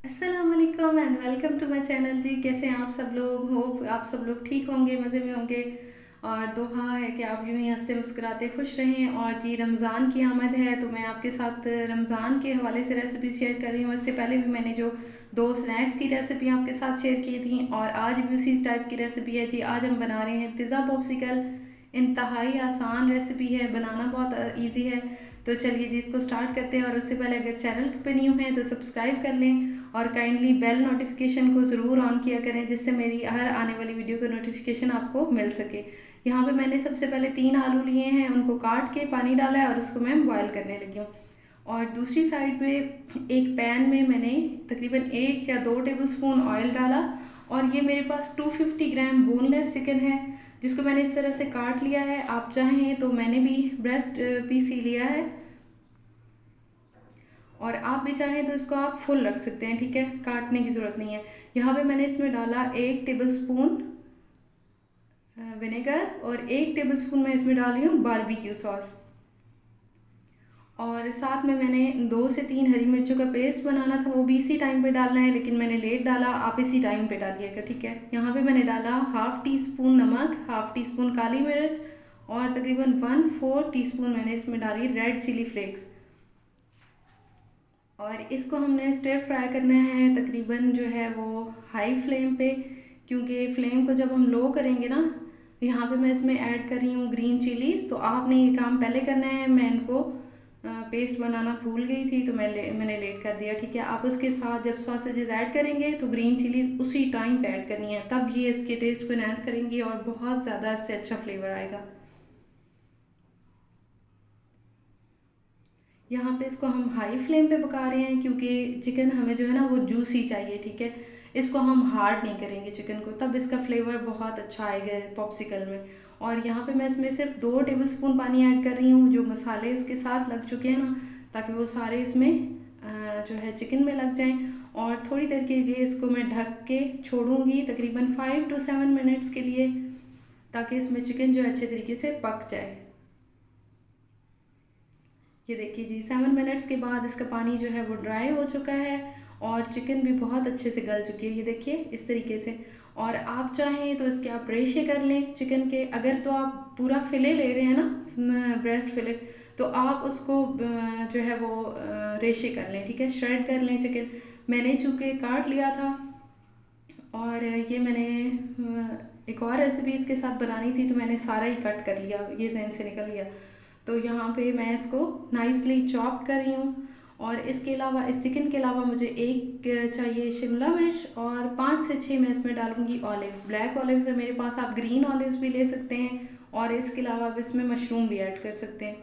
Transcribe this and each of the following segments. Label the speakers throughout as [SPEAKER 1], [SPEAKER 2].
[SPEAKER 1] अस्सलाम वालेकुम and welcome to my channel जी। कैसे हैं आप सब लोग? होप आप सब लोग ठीक होंगे, मज़े में होंगे। और दुआ है कि आप यूं ही हंसते मुस्कुराते खुश रहें। और जी, रमज़ान की आमद है तो मैं आपके साथ रमज़ान के हवाले से रेसिपी शेयर कर रही हूँ। इससे पहले भी मैंने जो दो स्नैक्स की रेसिपी आपके साथ शेयर की थी और आज भी उसी टाइप की रेसिपी है जी। आज हम बना रहे हैं पिज़्ज़ा पॉप्सिकल। इंतहाई आसान रेसिपी है, बनाना बहुत ईजी है। तो चलिए जी, इसको स्टार्ट करते हैं। और उससे पहले अगर चैनल पे न्यू हैं तो सब्सक्राइब कर लें और काइंडली बेल नोटिफिकेशन को ज़रूर ऑन किया करें, जिससे मेरी हर आने वाली वीडियो का नोटिफिकेशन आपको मिल सके। यहाँ पे मैंने सबसे पहले 3 आलू लिए हैं, उनको काट के पानी डाला है और उसको मैं बॉयल करने लगी हूँ। और दूसरी साइड पे एक पैन में मैंने तकरीबन 1 या 2 टेबल स्पून ऑयल डाला। और ये मेरे पास 250 ग्राम बोनलेस चिकन है, जिसको मैंने इस तरह से काट लिया है। आप चाहें तो मैंने भी ब्रेस्ट पीस ही लिया है, और आप भी चाहें तो इसको आप फुल रख सकते हैं, ठीक है, काटने की ज़रूरत नहीं है। यहाँ पे मैंने इसमें डाला 1 टेबल स्पून विनेगर और 1 टेबल स्पून मैं इसमें डाल रही हूँ बारबेक्यू सॉस। और साथ में मैंने 2 से 3 हरी मिर्चों का पेस्ट बनाना था, वो भी इसी टाइम पे डालना है, लेकिन मैंने लेट डाला, आप इसी टाइम पे डालिएगा, ठीक है। यहाँ पे मैंने डाला हाफ़ टी स्पून नमक, हाफ़ टी स्पून काली मिर्च और तकरीबन 1/4 टीस्पून मैंने इसमें डाली रेड चिली फ्लेक्स। और इसको हमने स्टिर फ्राई करना है, तकरीबन जो है वो हाई फ्लेम पे, क्योंकि फ्लेम को जब हम लो करेंगे ना, यहाँ पे मैं इसमें ऐड कर रही हूँ ग्रीन चिलीज़। तो आपने ये काम पहले करना है, मैं इनको पेस्ट बनाना भूल गई थी तो मैंने लेट कर दिया, ठीक है। आप उसके साथ जब सॉसेजेस ऐड करेंगे तो ग्रीन चिलीज़ उसी टाइम पे ऐड करनी है, तब ये इसके टेस्ट को एनहांस करेंगी और बहुत ज़्यादा इससे अच्छा फ्लेवर आएगा। यहाँ पे इसको हम हाई फ्लेम पे पका रहे हैं, क्योंकि चिकन हमें जो है ना वो जूसी चाहिए, ठीक है। इसको हम हार्ड नहीं करेंगे चिकन को, तब इसका फ्लेवर बहुत अच्छा आएगा पॉप्सिकल में। और यहाँ पे मैं इसमें सिर्फ 2 टेबल स्पून पानी ऐड कर रही हूँ, जो मसाले इसके साथ लग चुके हैं ना, ताकि वो सारे इसमें जो है चिकन में लग जाएं। और थोड़ी देर के लिए इसको मैं ढक के छोड़ूंगी, तकरीबन 5 to 7 मिनट्स के लिए, ताकि इसमें चिकन जो है अच्छे तरीके से पक जाए। ये देखिए जी, 7 मिनट्स के बाद इसका पानी जो है वो ड्राई हो चुका है और चिकन भी बहुत अच्छे से गल चुकी है, ये देखिए इस तरीके से। और आप चाहें तो इसके आप रेशे कर लें चिकन के, अगर तो आप पूरा फिले ले रहे हैं ना, ब्रेस्ट फिले, तो आप उसको जो है वो रेशे कर लें, ठीक है, श्रेड कर लें चिकन। मैंने चूँकि काट लिया था, और ये मैंने एक और रेसिपी इसके साथ बनानी थी तो मैंने सारा ही कट कर लिया, ये जहन से निकल गया। तो यहाँ पे मैं इसको नाइसली चॉप कर रही हूँ। और इसके अलावा, इस चिकन के अलावा, मुझे एक चाहिए शिमला मिर्च और 5 से 6 मैं इसमें डालूँगी ऑलिव्स। ब्लैक ऑलिव्स है मेरे पास, आप ग्रीन ऑलिव्स भी ले सकते हैं। और इसके अलावा आप इसमें मशरूम भी ऐड कर सकते हैं।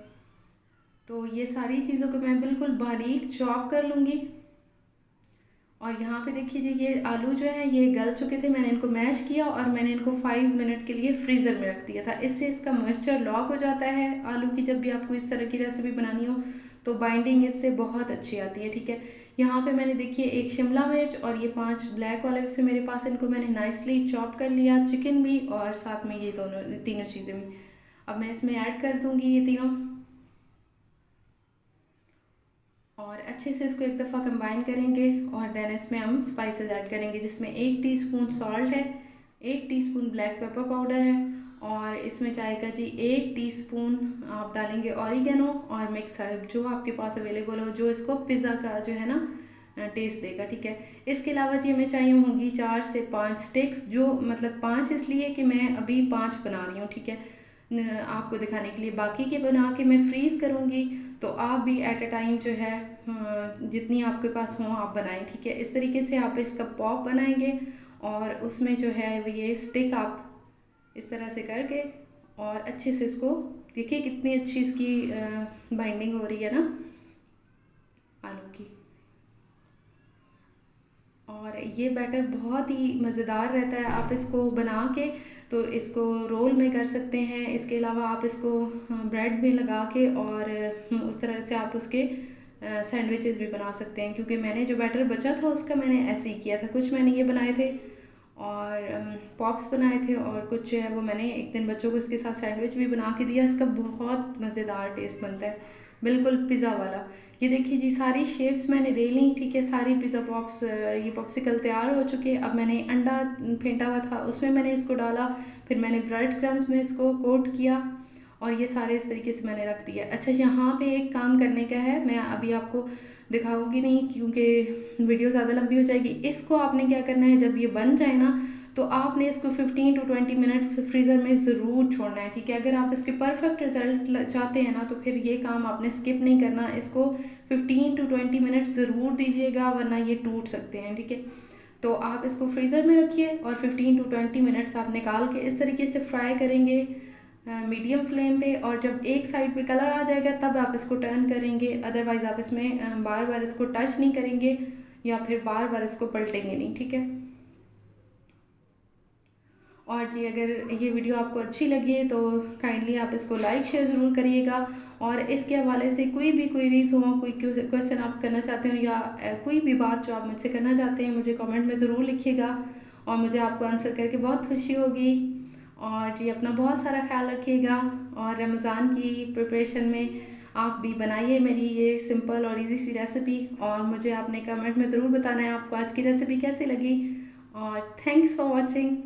[SPEAKER 1] तो ये सारी चीज़ों को मैं बिल्कुल बारीक चॉप कर लूँगी। और यहाँ पे देखिए जी, ये आलू जो है ये गल चुके थे, मैंने इनको मैश किया और मैंने इनको 5 मिनट के लिए फ्रीज़र में रख दिया था। इससे इसका मॉइस्चर लॉक हो जाता है आलू की। जब भी आपको इस तरह की रेसिपी बनानी हो तो बाइंडिंग इससे बहुत अच्छी आती है, ठीक है। यहाँ पे मैंने देखिए एक शिमला मिर्च और ये 5 ब्लैक ऑलिव से मेरे पास, इनको मैंने नाइसली चॉप कर लिया, चिकन भी और साथ में ये दोनों तीनों चीज़ें भी। अब मैं इसमें ऐड कर दूँगी ये तीनों, और अच्छे से इसको एक दफ़ा कंबाइन करेंगे। और देन इसमें हम स्पाइसेस ऐड करेंगे, जिसमें 1 टीस्पून सॉल्ट है, 1 टीस्पून ब्लैक पेपर पाउडर है, और इसमें जाएगा जी 1 टीस्पून आप डालेंगे ऑरिगेनो और मिक्स हर्ब, जो आपके पास अवेलेबल हो, जो इसको पिज़्ज़ा का जो है ना टेस्ट देगा, ठीक है। इसके अलावा जी हमें चाहिए होंगी 4 से 5 स्टिक्स, जो मतलब 5 इसलिए कि मैं अभी 5 बना रही हूँ, ठीक है, आपको दिखाने के लिए। बाकी के बना के मैं फ्रीज़ करूँगी, तो आप भी एट अ टाइम जो है जितनी आपके पास हो आप बनाएं, ठीक है। इस तरीके से आप इसका पॉप बनाएंगे और उसमें जो है वो ये स्टिक आप इस तरह से करके, और अच्छे से इसको देखिए कितनी अच्छी इसकी बाइंडिंग हो रही है ना आलू की। और ये बैटर बहुत ही मज़ेदार रहता है, आप इसको बना के तो इसको रोल में कर सकते हैं। इसके अलावा आप इसको ब्रेड में लगा के और उस तरह से आप उसके सैंडविचेस भी बना सकते हैं, क्योंकि मैंने जो बैटर बचा था उसका मैंने ऐसे ही किया था। कुछ मैंने ये बनाए थे और पॉप्स बनाए थे, और कुछ जो है वो मैंने एक दिन बच्चों को इसके साथ सैंडविच भी बना के दिया। इसका बहुत मज़ेदार टेस्ट बनता है, बिल्कुल पिज़्ज़ा वाला। ये देखिए जी, सारी शेप्स मैंने दे ली, ठीक है। सारी पिज़्ज़ा पॉप्स ये पॉप्सिकल तैयार हो चुके हैं। अब मैंने अंडा फेंटा हुआ था, उसमें मैंने इसको डाला, फिर मैंने ब्रेड क्रम्स में इसको कोट किया और ये सारे इस तरीके से मैंने रख दिया। अच्छा, यहाँ पे एक काम करने का है, मैं अभी आपको दिखाऊंगी नहीं क्योंकि वीडियो ज़्यादा लंबी हो जाएगी। इसको आपने क्या करना है, जब ये बन जाए ना तो आपने इसको 15 टू 20 मिनट्स फ्रीज़र में ज़रूर छोड़ना है, ठीक है। अगर आप इसके परफेक्ट रिज़ल्ट चाहते हैं ना तो फिर ये काम आपने स्किप नहीं करना, इसको 15 टू 20 मिनट्स ज़रूर दीजिएगा, वरना ये टूट सकते हैं, ठीक है। तो आप इसको फ्रीज़र में रखिए और 15 टू 20 मिनट्स आप निकाल के इस तरीके से फ्राई करेंगे मीडियम फ्लेम पे। और जब एक साइड पे कलर आ जाएगा तब आप इसको टर्न करेंगे, अदरवाइज़ आप इसमें बार बार इसको टच नहीं करेंगे या फिर बार बार इसको पलटेंगे नहीं, ठीक है। और जी, अगर ये वीडियो आपको अच्छी लगी तो काइंडली आप इसको लाइक शेयर ज़रूर करिएगा। और इसके हवाले से कोई भी क्वेरीज हो, कोई क्वेश्चन आप करना चाहते हो या कोई भी बात जो आप मुझसे करना चाहते हैं, मुझे कमेंट में ज़रूर लिखिएगा और मुझे आपको आंसर करके बहुत खुशी होगी। और जी, अपना बहुत सारा ख्याल रखिएगा और रमज़ान की प्रिपरेशन में आप भी बनाइए मेरी ये सिंपल और इजी सी रेसिपी, और मुझे आपने कमेंट में ज़रूर बताना है आपको आज की रेसिपी कैसी लगी। और थैंक्स फॉर वॉचिंग।